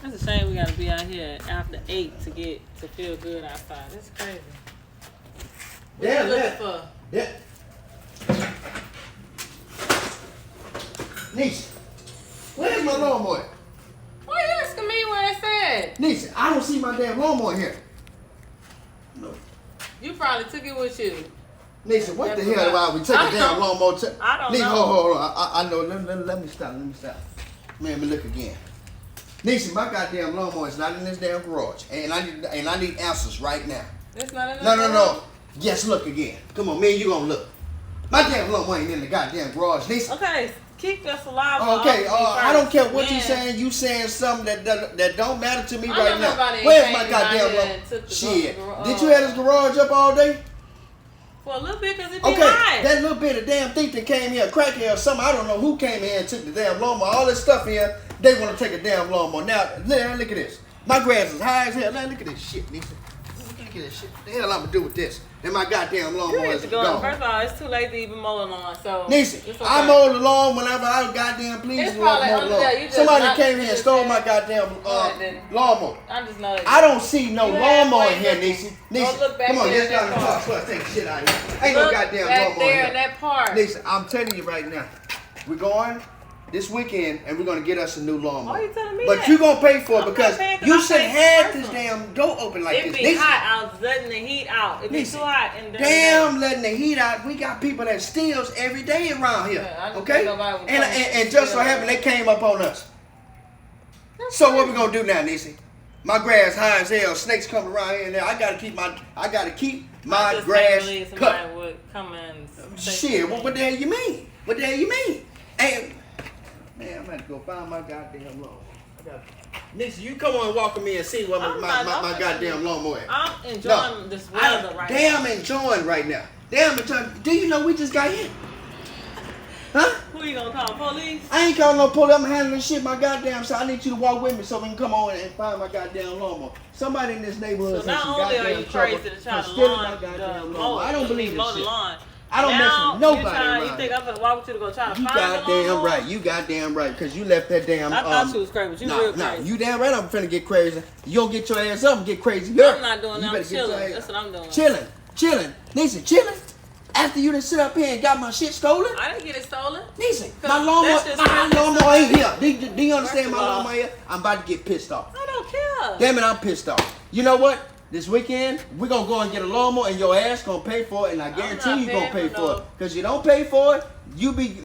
It's a shame we gotta be out here after 8 to feel good outside. That's crazy. What you looking for? Yeah. Nisha, where's my lawnmower? Why you asking me where it's at? Nisha, I don't see my damn lawnmower here. No. You probably took it with you. Nisha, what the hell about we take a damn lawnmower? I don't Nisha, know. hold on. I know. Let me stop. Man, let me look again. Nisha, my goddamn lawnmower is not in this damn garage, and I need answers right now. It's not in the No. Yes, look again. Come on, man, you gonna look. My damn lawnmower ain't in the goddamn garage, Nisha. Okay, keep your saliva. Okay, I don't care what Man. you saying. You saying something that don't matter to me I right know now. nobody Where's my came goddamn out here lawnmower? and took the Shit, gar- did you have this garage up all day? For a little bit, because it be Okay, hot. that little bit of damn thing that came here, crackhead or something. I don't know who came here and took the damn lawnmower. All this stuff here, they want to take a damn lawnmower. Now, look at this. My grass is high as hell. Now look at this shit, Nisha. Look at this shit. What the hell I'm gonna do with this? And my goddamn You lawnmower need is to go. gone. First of all, it's too late to even mow the lawn. So Nisha, it's okay. I mow the lawn whenever I goddamn please. It's probably mow the under lawn. there. You just Somebody not- came you here and just stole said- my goddamn Daddy. lawnmower. I just know that. I don't see no You lawnmower halfway in here, looking. Nisha. Go Nisha, look back come on, there let's in go in the that car. car. Let's take shit out of here. Ain't no Look goddamn back lawnmower there in in here. that part. Nisha, I'm telling you right now, we're going this weekend and we're gonna get us a new lawnmower. Why you telling me But that? you gonna pay for it I'm not because paying 'cause you I'm should paying have for this it. damn door open like It this. be Nisha, hot. I was letting the heat out. It be Nisha, too hot in there. damn, letting the heat out. We got people that steals every day around here. Yeah, I just Okay? think nobody would come And just so steal. happened they came up on us. So what we gonna do now, Nisha? My grass high as hell. Snakes come around here and there. I gotta keep my I grass believe cut. somebody would come and say Shit, something. what the hell you mean? What the hell you mean? And man, I'm gonna have to go find my goddamn lawnmower. Nisha, you come on and walk with me and see what I'm my goddamn lawnmower is. I'm enjoying this weather right damn now. enjoying right now. Damn enjoying. Do you know we just got hit? Huh? Who you gonna call? Police? I ain't calling no police. I'm handling shit my goddamn self. I need you to walk with me so we can come on and find my goddamn lawnmower. Somebody in this neighborhood So has not some only are goddamn you trouble crazy to try for to stealing lawn, my goddamn mow, lawnmower. I don't believe mow this the shit. lawn. I don't mess with nobody You around. think I'm gonna walk with you to go try to You find the goddamn lawnmower? right. You goddamn right. Because you left that damn. I thought you was crazy, but you real crazy. You damn right I'm finna get crazy. You don't get your ass up and get crazy. I'm not doing You that. I'm better get your chilling. ass- That's what I'm doing. Chilling. Nisha, chilling. After you done sit up here and got my shit stolen. I didn't get it stolen. Nisha, my That's just lawnmower ain't here. Do you understand First my of all- lawnmower here? I'm about to get pissed off. I don't care. Damn it, I'm pissed off. You know what? This weekend, we're going to go and get a lawnmower and your ass going to pay for it. And I guarantee not you going to paying pay for for no- it. Because you don't pay for it, you be